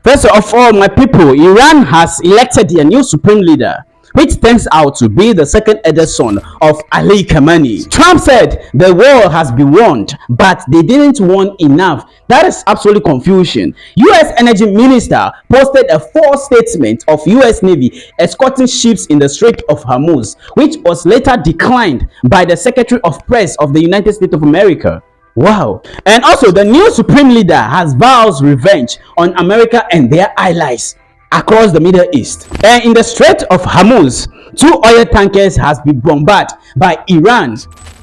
First of all, my people, Iran has elected their new supreme leader, which turns out to be the second eldest son of Ali Khamenei. Trump said the war has been won, but they didn't won enough. That is absolutely confusion. U.S. Energy Minister posted a false statement of U.S. Navy escorting ships in the Strait of Hormuz, which was later declined by the Secretary of Press of the United States of America. Wow. And also, the new supreme leader has vows revenge on America and their allies across the Middle East. And in the Strait of Hormuz, two oil tankers has been bombarded by Iran.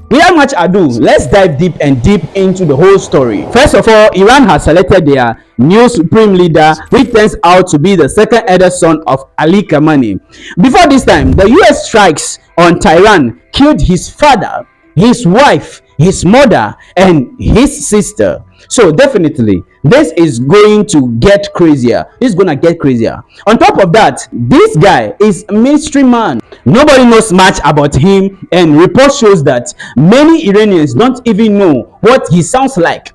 Without much ado, let's dive deep into the whole story. First of all, Iran has selected their new supreme leader, which turns out to be the second eldest son of Ali Khamenei. Before this time, the US strikes on Tehran killed his father, his wife, his mother, and his sister. So definitely this is going to get crazier. It's gonna get crazier. On top of that, this guy is a mystery man. Nobody knows much about him, and report shows that many Iranians don't even know what he sounds like.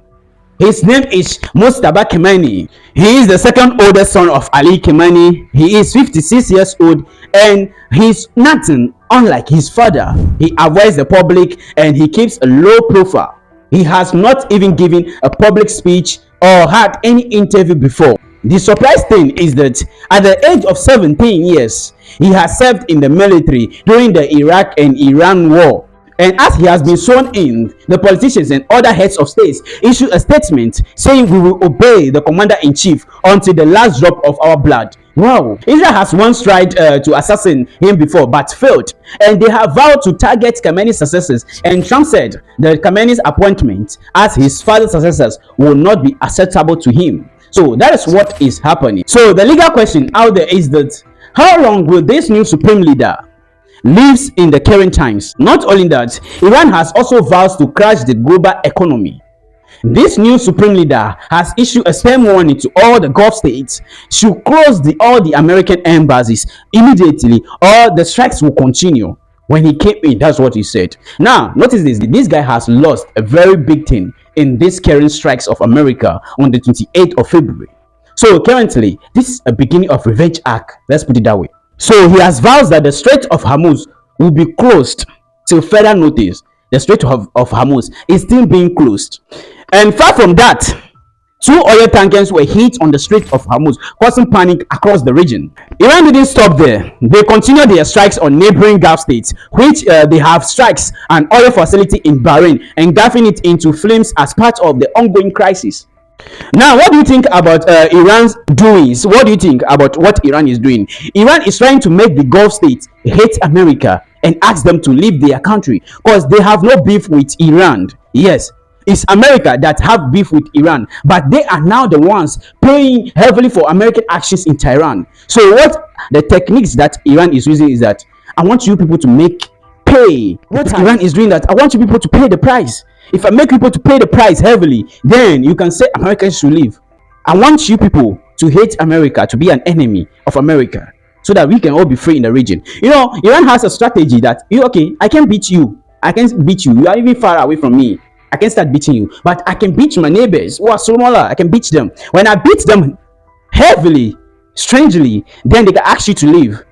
His name is Mustaba Khamenei. He is the second oldest son of Ali Khamenei. He is 56 years old, and he's nothing unlike his father. He avoids the public and he keeps a low profile. He has not even given a public speech or had any interview before. The surprise thing is that at the age of 17 years, he has served in the military during the Iraq and Iran war. And as he has been sworn in, the politicians and other heads of states issue a statement saying we will obey the commander-in-chief until the last drop of our blood. Wow. Israel has once tried to assassinate him before but failed, and they have vowed to target Khamenei's successors, and Trump said that Khamenei's appointment as his father's successors will not be acceptable to him. So that is what is happening. So the legal question out there is that how long will this new supreme leader lives in the current times? Not only that, Iran has also vowed to crash the global economy. This new supreme leader has issued a stern warning to all the Gulf states to close all the American embassies immediately, or the strikes will continue. When he came in, that's what he said. Now, notice this guy has lost a very big thing in these current strikes of America on the 28th of February. So currently, this is a beginning of revenge act. Let's put it that way. So he has vowed that the Strait of Hormuz will be closed till further notice. The Strait of Hormuz is still being closed. And far from that, two oil tankers were hit on the Strait of Hormuz, causing panic across the region. Iran didn't stop there. They continued their strikes on neighboring Gulf states, which they have strikes an oil facility in Bahrain, engulfing it into flames as part of the ongoing crisis. Now, what do you think about Iran's doings? What do you think about what Iran is doing? Iran is trying to make the Gulf states hate America and ask them to leave their country because they have no beef with Iran. Yes, it's America that have beef with Iran, but they are now the ones paying heavily for American actions in Tehran. So what the techniques that Iran is using is that I want you people to make pay. What Iran is doing that I want you people to pay the price. If I make people to pay the price heavily, then you can say Americans should leave. I want you people to hate America, to be an enemy of America, so that we can all be free in the region. You know, Iran has a strategy that okay, I can beat you. I can beat you. You are even far away from me. I can start beating you, but I can beat my neighbors who are smaller. I can beat them. When I beat them heavily, strangely, then they can ask you to leave.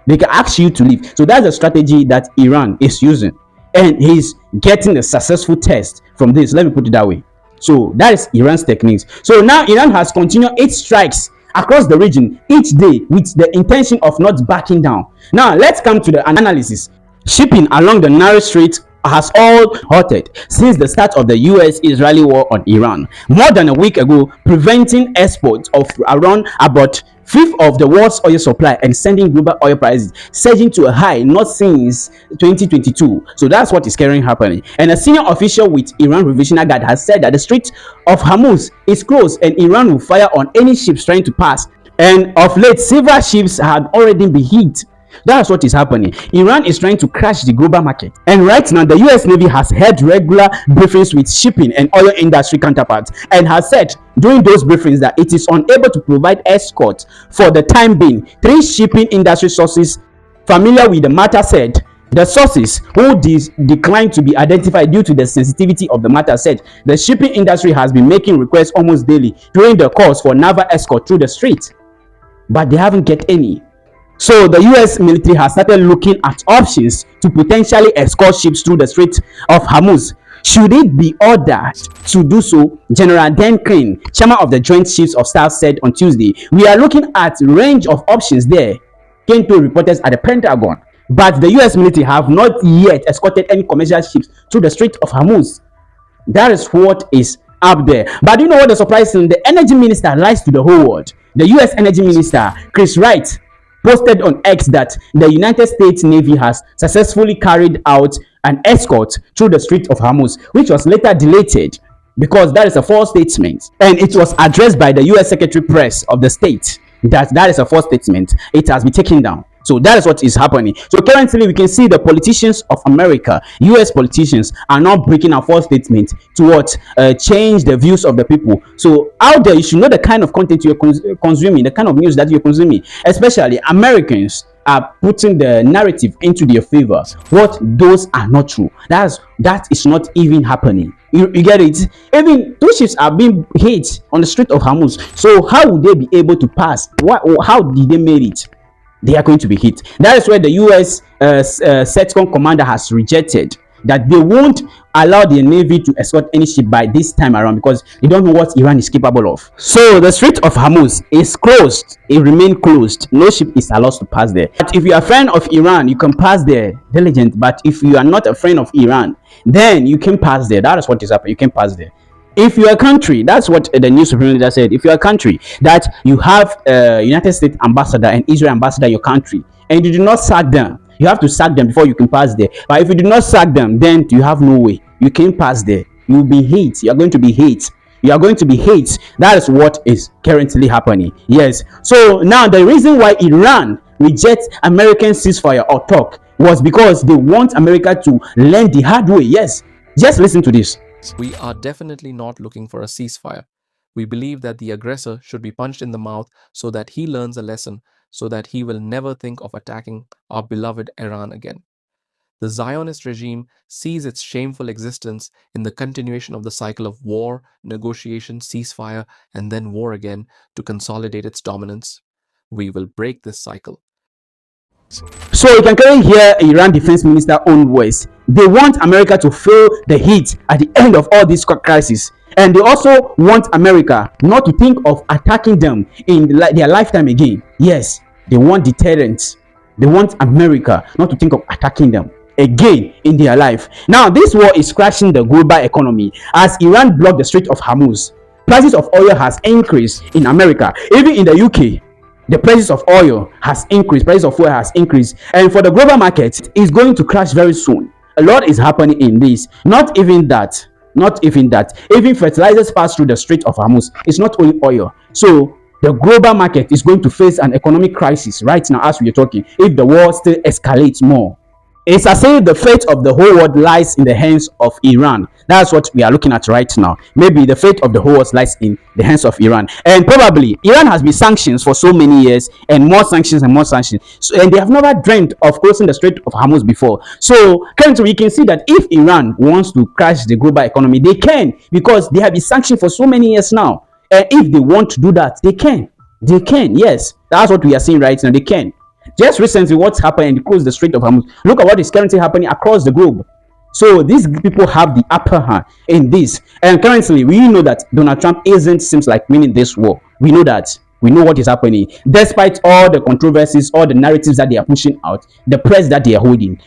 They can ask you to leave. So that's the strategy that Iran is using, and he's getting a successful test from this. Let me put it that way. So that is Iran's techniques. So now Iran has continued its strikes across the region each day with the intention of not backing down. Now let's come to the analysis. Shipping along the narrow strait has all halted since the start of the US-Israeli war on Iran more than a week ago, preventing exports of around about fifth of the world's oil supply and sending global oil prices surging to a high not since 2022. So that's what is currently happening. And a senior official with Iran Revisional Guard has said that the Strait of Hormuz is closed and Iran will fire on any ships trying to pass. And of late, several ships had already been hit. That's what is happening. Iran is trying to crash the global market. And right now, the US Navy has held regular briefings with shipping and oil industry counterparts and has said during those briefings that it is unable to provide escort for the time being. Three shipping industry sources familiar with the matter said The sources, who declined to be identified due to the sensitivity of the matter, said the shipping industry has been making requests almost daily during the calls for naval escort through the strait, but they haven't get any. So the US military has started looking at options to potentially escort ships through the Strait of Hormuz. Should it be ordered to do so, General Dan Crane, chairman of the Joint Chiefs of Staff, said on Tuesday, "We are looking at a range of options there," came to reporters at the Pentagon. But the US military have not yet escorted any commercial ships through the Strait of Hormuz. That is what is up there. But you know what the surprise thing? The energy minister lies to the whole world. The US energy minister, Chris Wright, posted on X that the United States Navy has successfully carried out an escort through the Strait of Hormuz, which was later deleted because that is a false statement, and it was addressed by the US Secretary Press of the state that is a false statement. It has been taken down. So that is what is happening. So currently we can see the politicians of America, US politicians, are not breaking a false statement to what change the views of the people. So out there, you should know the kind of content you're consuming, the kind of news that you're consuming. Especially Americans are putting the narrative into their favor. What those are not true. That is not even happening. You get it? Even two ships are being hit on the Strait of Hormuz. So how would they be able to pass? How did they make it? They are going to be hit. That is where the US CENTCOM commander has rejected that they won't allow the Navy to escort any ship by this time around because they don't know what Iran is capable of. So the Strait of Hormuz is closed. It remains closed. No ship is allowed to pass there. But if you are a friend of Iran, you can pass there diligent. But if you are not a friend of Iran, then you can pass there. That is what is happening. You can pass there. If you're a country, that's what the new supreme leader said. If you're a country that you have a United States ambassador and Israel ambassador in your country, and you do not sack them, you have to sack them before you can pass there. But if you do not sack them, then you have no way. You can pass there. You will be hate. You are going to be hate. You are going to be hate. That is what is currently happening. Yes. So now the reason why Iran rejects American ceasefire or talk was because they want America to learn the hard way. Yes. Just listen to this. We are definitely not looking for a ceasefire. We believe that the aggressor should be punched in the mouth so that he learns a lesson, so that he will never think of attacking our beloved Iran again. The Zionist regime sees its shameful existence in the continuation of the cycle of war, negotiation, ceasefire, and then war again to consolidate its dominance. We will break this cycle. So you can clearly hear Iran defense minister own voice. They want America to feel the heat at the end of all this crisis, and they also want America not to think of attacking them in their lifetime again. Yes, they want deterrence. They want America not to think of attacking them again in their life. Now this war is crashing the global economy as Iran blocked the Strait of Hormuz. Prices of oil has increased in America, even in the UK. The prices of oil has increased, prices of oil has increased, and for the global market, it's going to crash very soon. A lot is happening in this. Not even that. Even fertilizers pass through the Strait of Hormuz. It's not only oil. So the global market is going to face an economic crisis right now as we are talking, if the war still escalates more. It's as if the fate of the whole world lies in the hands of Iran. That's what we are looking at right now. Maybe the fate of the whole world lies in the hands of Iran. And probably Iran has been sanctioned for so many years, and more sanctions and more sanctions. So, and they have never dreamt of closing the Strait of Hormuz before. So currently we can see that if Iran wants to crash the global economy, they can, because they have been sanctioned for so many years now. And if they want to do that, they can. They can, yes. That's what we are seeing right now. They can. Just recently, what's happened in close the Strait of Hormuz. Look at what is currently happening across the globe. So these people have the upper hand in this. And currently, we know that Donald Trump seems like winning this war. We know that. We know what is happening. Despite all the controversies, all the narratives that they are pushing out, the press that they are holding,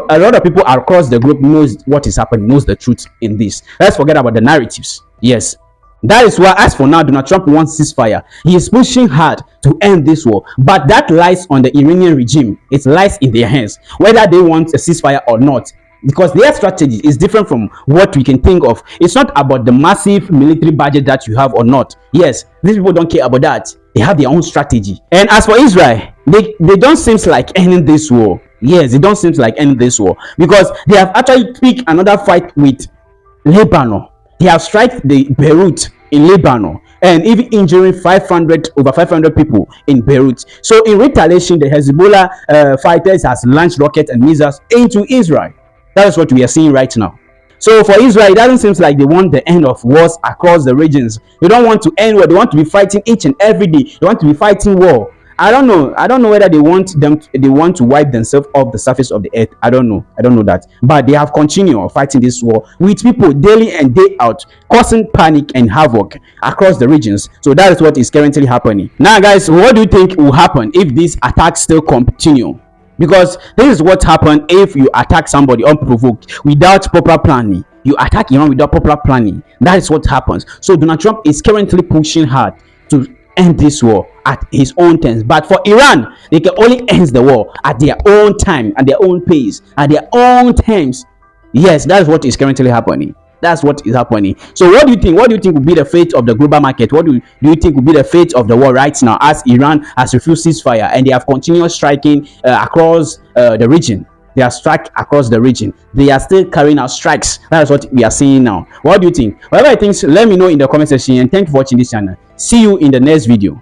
a lot of people across the globe knows what is happening, knows the truth in this. Let's forget about the narratives. Yes. That is why, as for now, Donald Trump wants ceasefire. He is pushing hard to end this war. But that lies on the Iranian regime. It lies in their hands, whether they want a ceasefire or not. Because their strategy is different from what we can think of. It's not about the massive military budget that you have or not. Yes, these people don't care about that. They have their own strategy. And as for Israel, they don't seem like ending this war. Yes, they don't seem like ending this war. Because they have actually picked another fight with Lebanon. They have struck the Beirut in Lebanon, and even injuring 500 over 500 people in Beirut. So in retaliation, the Hezbollah fighters has launched rockets and missiles into Israel. That is what we are seeing right now. So for Israel, it doesn't seem like they want the end of wars across the regions. They don't want to end war. They want to be fighting each and every day. They want to be fighting war. I don't know. I don't know whether they want to wipe themselves off the surface of the earth. I don't know. I don't know that. But they have continued fighting this war with people daily and day out, causing panic and havoc across the regions. So that is what is currently happening. Now, guys, what do you think will happen if these attacks still continue? Because this is what happens if you attack somebody unprovoked without proper planning. You attack Iran without proper planning. That is what happens. So Donald Trump is currently pushing hard to end this war at his own terms. But for Iran, they can only end the war at their own time, at their own pace, at their own terms. Yes, that is what is currently happening. That's what is happening. So what do you think? What do you think will be the fate of the global market? What do you think will be the fate of the war right now, as Iran has refused ceasefire and they have continued striking across the region? They are struck across the region. They are still carrying out strikes. That is what we are seeing now. What do you think? Whatever you think, let me know in the comment section, and thank you for watching this channel. See you in the next video.